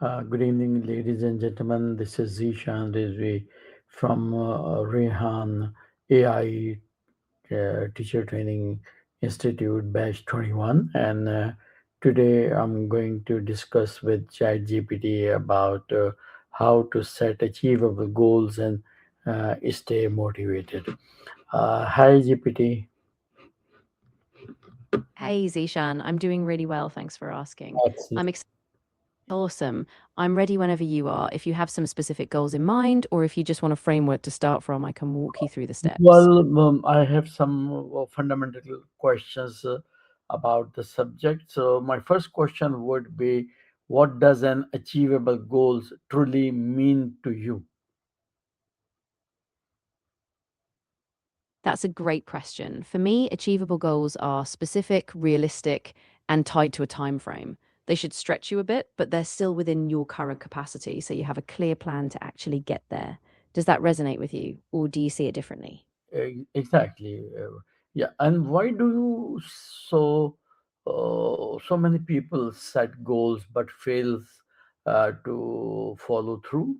Good evening, ladies and gentlemen. This is Zishan Rizvi from Rehan AI Teacher Training Institute, Batch 21. And today I'm going to discuss with ChatGPT about how to set achievable goals and stay motivated. Hi, GPT. Hey, Zishan, I'm doing really well. Thanks for asking. Excellent. I'm excited. Awesome. I'm ready whenever you are. If you have some specific goals in mind, or if you just want a framework to start from, I can walk you through the steps. I have some fundamental questions about the subject. So, my first question would be, what does an achievable goals truly mean to you? That's a great question. For me, achievable goals are specific, realistic, and tied to a time frame. They should stretch you a bit, but they're still within your current capacity, so you have a clear plan to actually get there. Does that resonate with you, or do you see it differently? Exactly. Yeah. And why do you so many people set goals but fails to follow through?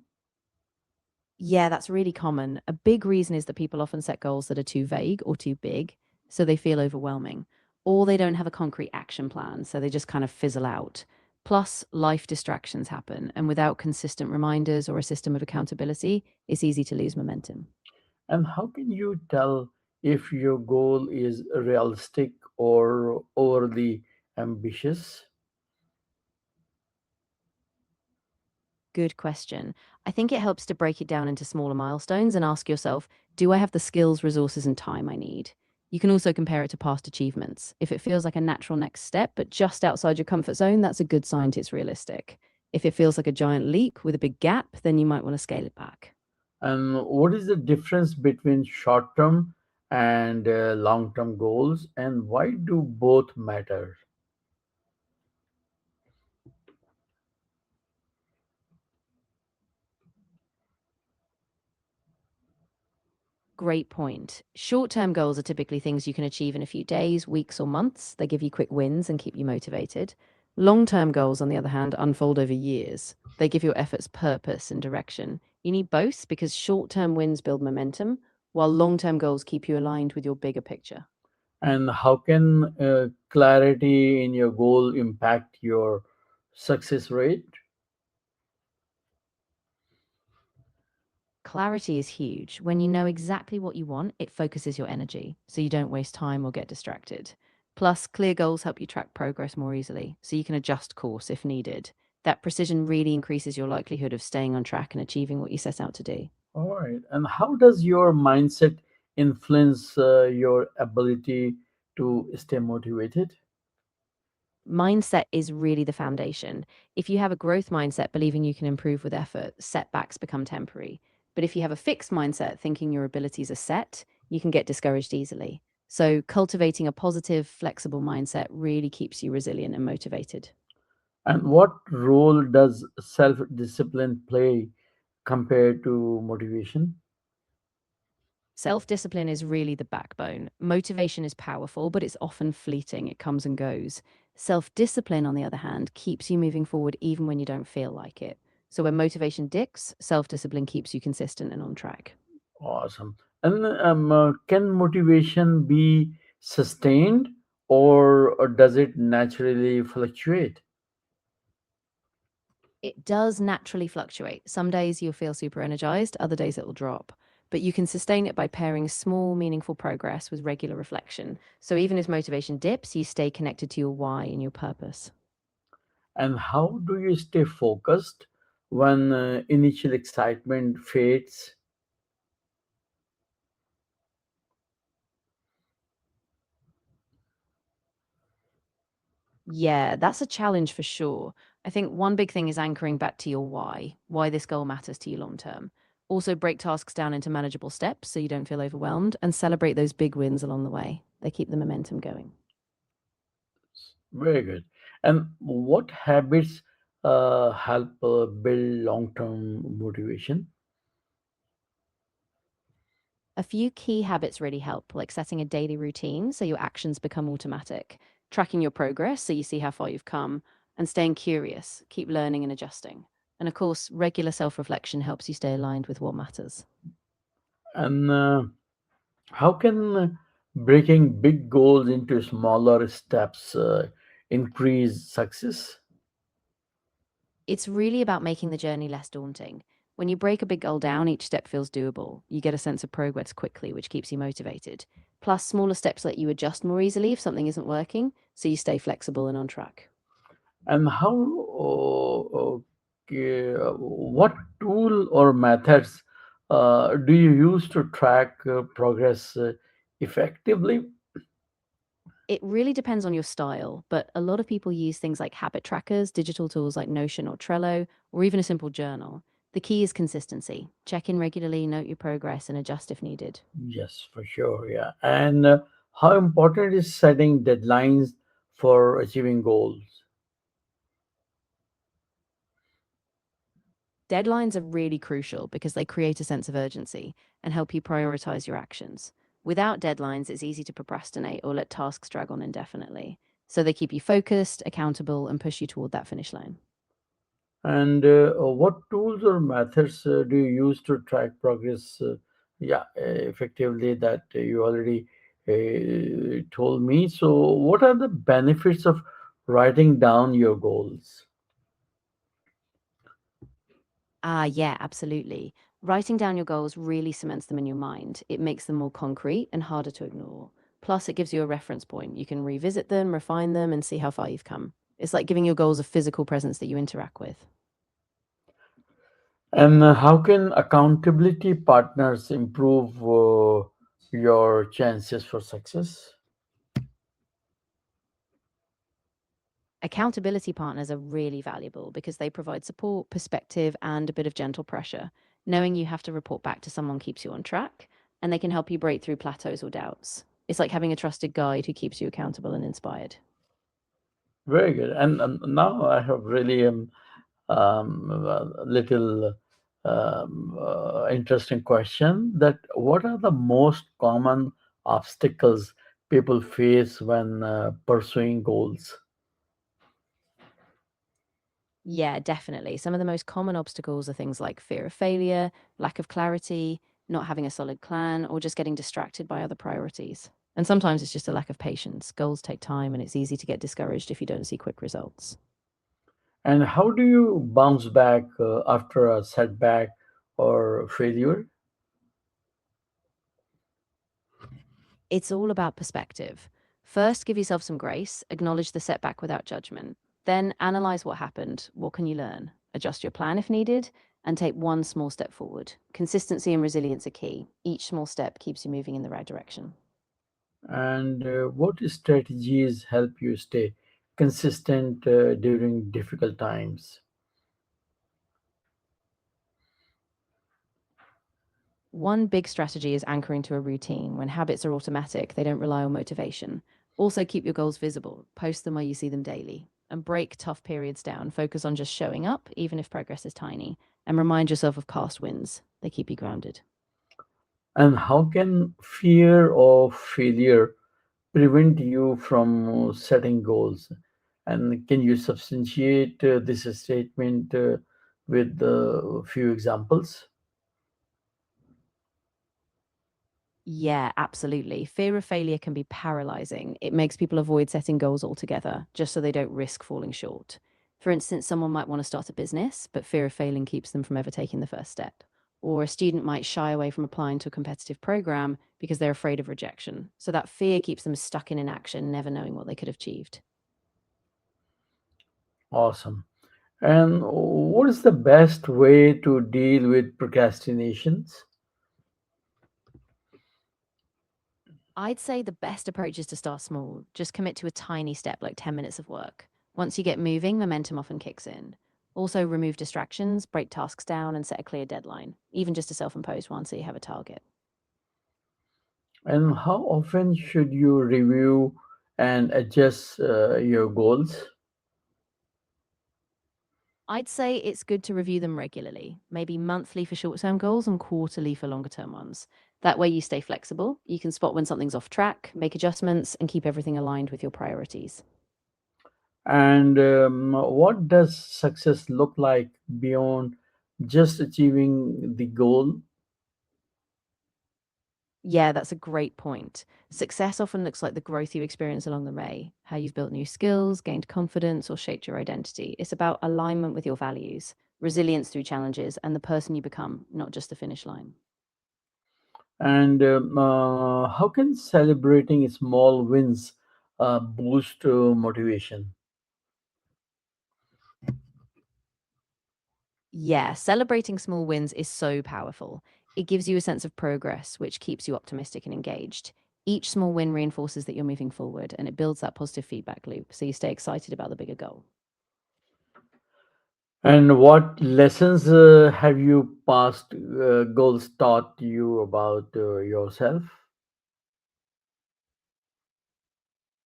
Yeah, that's really common. A big reason is that people often set goals that are too vague or too big, so they feel overwhelming. Or they don't have a concrete action plan, so they just kind of fizzle out. Plus, life distractions happen, and without consistent reminders or a system of accountability, it's easy to lose momentum. And how can you tell if your goal is realistic or overly ambitious? Good question. I think it helps to break it down into smaller milestones and ask yourself, do I have the skills, resources, and time I need? You can also compare it to past achievements. If it feels like a natural next step, but just outside your comfort zone, that's a good sign it's realistic. If it feels like a giant leap with a big gap, then you might want to scale it back. And what is the difference between short term and long term goals, and why do both matter? Great point. Short term goals are typically things you can achieve in a few days, weeks, or months. They give you quick wins and keep you motivated. Long term goals, on the other hand, unfold over years. They give your efforts purpose and direction. You need both because short term wins build momentum, while long term goals keep you aligned with your bigger picture. And how can clarity in your goal impact your success rate? Clarity is huge. When you know exactly what you want, it focuses your energy, so you don't waste time or get distracted. Plus, clear goals help you track progress more easily, so you can adjust course if needed. That precision really increases your likelihood of staying on track and achieving what you set out to do. All right. And how does your mindset influence your ability to stay motivated? Mindset is really the foundation. If you have a growth mindset, believing you can improve with effort, setbacks become temporary. But if you have a fixed mindset, thinking your abilities are set, you can get discouraged easily. So, cultivating a positive, flexible mindset really keeps you resilient and motivated. And what role does self discipline play compared to motivation? Self discipline is really the backbone. Motivation is powerful, but it's often fleeting, it comes and goes. Self discipline, on the other hand, keeps you moving forward even when you don't feel like it. So, when motivation dips, self discipline keeps you consistent and on track. Awesome. And can motivation be sustained, or does it naturally fluctuate? It does naturally fluctuate. Some days you'll feel super energized, other days it will drop. But you can sustain it by pairing small, meaningful progress with regular reflection. So even as motivation dips, you stay connected to your why and your purpose. And how do you stay focused when initial excitement fades? Yeah, that's a challenge for sure. I think one big thing is anchoring back to your why this goal matters to you long term. Also, break tasks down into manageable steps so you don't feel overwhelmed and celebrate those big wins along the way. They keep the momentum going. Very good. And what habits help build long term motivation? A few key habits really help, like setting a daily routine so your actions become automatic, tracking your progress so you see how far you've come, And staying curious, keep learning and adjusting. And of course, regular self reflection helps you stay aligned with what matters. And how can breaking big goals into smaller steps increase success? It's really about making the journey less daunting. When you break a big goal down, each step feels doable. You get a sense of progress quickly, which keeps you motivated. Plus, smaller steps let you adjust more easily if something isn't working, so you stay flexible and on track. And how, what tool or methods do you use to track progress effectively? It really depends on your style, but a lot of people use things like habit trackers, digital tools like Notion or Trello, or even a simple journal. The key is consistency. Check in regularly, note your progress, and adjust if needed. Yes, for sure. Yeah. And how important is setting deadlines for achieving goals? Deadlines are really crucial because they create a sense of urgency and help you prioritize your actions. Without deadlines, it's easy to procrastinate or let tasks drag on indefinitely. So they keep you focused, accountable, and push you toward that finish line. And what tools or methods do you use to track progress? Yeah, effectively, that you already told me. So, what are the benefits of writing down your goals? Yeah, absolutely. Writing down your goals really cements them in your mind. It makes them more concrete and harder to ignore. Plus, it gives you a reference point. You can revisit them, refine them, and see how far you've come. It's like giving your goals a physical presence that you interact with. And how can accountability partners improve your chances for success? Accountability partners are really valuable because they provide support, perspective, and a bit of gentle pressure. Knowing you have to report back to someone keeps you on track, and they can help you break through plateaus or doubts. It's like having a trusted guide who keeps you accountable and inspired. Very good. And now I have really a little interesting question, that what are the most common obstacles people face when pursuing goals? Yeah, definitely. Some of the most common obstacles are things like fear of failure, lack of clarity, not having a solid plan, or just getting distracted by other priorities. And sometimes it's just a lack of patience. Goals take time, and it's easy to get discouraged if you don't see quick results. And how do you bounce back after a setback or failure? It's all about perspective. First, give yourself some grace, acknowledge the setback without judgment. Then, analyze what happened. What can you learn? Adjust your plan if needed, and take one small step forward. Consistency and resilience are key. Each small step keeps you moving in the right direction. And what strategies help you stay consistent during difficult times? One big strategy is anchoring to a routine. When habits are automatic, they don't rely on motivation. Also, keep your goals visible, post them where you see them daily, and break tough periods down. Focus on just showing up, even if progress is tiny, and remind yourself of past wins. They keep you grounded. And how can fear of failure prevent you from setting goals? And can you substantiate this statement with a few examples? Yeah, absolutely. Fear of failure can be paralyzing. It makes people avoid setting goals altogether, just so they don't risk falling short. For instance, someone might want to start a business, but fear of failing keeps them from ever taking the first step. Or a student might shy away from applying to a competitive program because they're afraid of rejection. So that fear keeps them stuck in inaction, never knowing what they could have achieved. Awesome. And what is the best way to deal with procrastinations? I'd say the best approach is to start small. Just commit to a tiny step, like 10 minutes of work. Once you get moving, momentum often kicks in. Also, remove distractions, break tasks down, and set a clear deadline, even just a self imposed one so you have a target. And how often should you review and adjust your goals? I'd say it's good to review them regularly, maybe monthly for short term goals and quarterly for longer term ones. That way, you stay flexible. You can spot when something's off track, make adjustments, and keep everything aligned with your priorities. And what does success look like beyond just achieving the goal? Yeah, that's a great point. Success often looks like the growth you experience along the way, how you've built new skills, gained confidence, or shaped your identity. It's about alignment with your values, resilience through challenges, and the person you become, not just the finish line. And how can celebrating small wins boost motivation? Yeah, celebrating small wins is so powerful. It gives you a sense of progress, which keeps you optimistic and engaged. Each small win reinforces that you're moving forward and it builds that positive feedback loop so you stay excited about the bigger goal. And what lessons have you past goals taught you about yourself?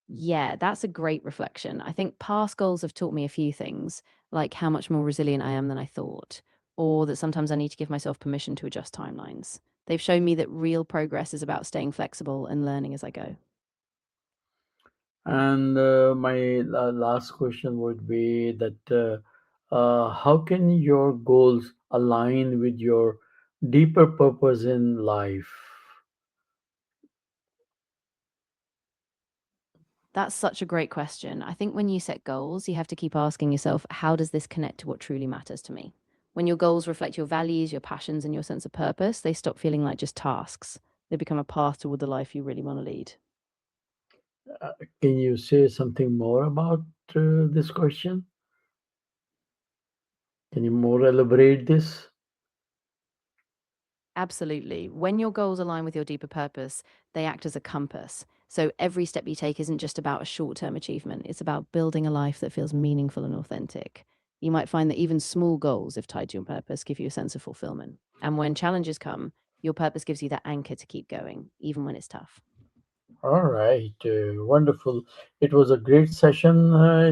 Yeah, that's a great reflection. I think past goals have taught me a few things, like how much more resilient I am than I thought, or that sometimes I need to give myself permission to adjust timelines. They've shown me that real progress is about staying flexible and learning as I go. And my last question would be that how can your goals align with your deeper purpose in life? That's such a great question. I think when you set goals, you have to keep asking yourself, how does this connect to what truly matters to me? When your goals reflect your values, your passions, and your sense of purpose, they stop feeling like just tasks. They become a path toward the life you really want to lead. Can you say something more about this question? Can you more elaborate this? Absolutely. When your goals align with your deeper purpose, they act as a compass. So every step you take isn't just about a short term achievement, it's about building a life that feels meaningful and authentic. You might find that even small goals, if tied to your purpose, give you a sense of fulfillment. And when challenges come, your purpose gives you that anchor to keep going, even when it's tough. All right, wonderful. It was a great session,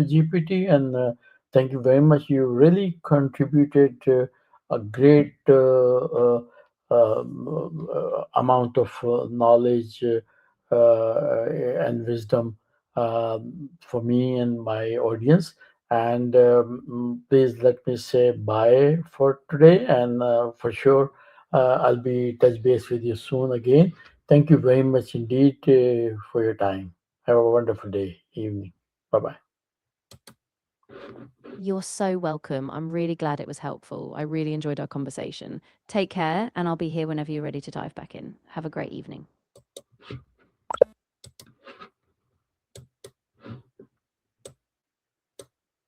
GPT, and thank you very much. You really contributed a great amount of knowledge and wisdom for me and my audience. And please let me say bye for today, and for sure, I'll be touch base with you soon again. Thank you very much indeed for your time. Have a wonderful day, evening. Bye bye. You're so welcome. I'm really glad it was helpful. I really enjoyed our conversation. Take care, and I'll be here whenever you're ready to dive back in. Have a great evening.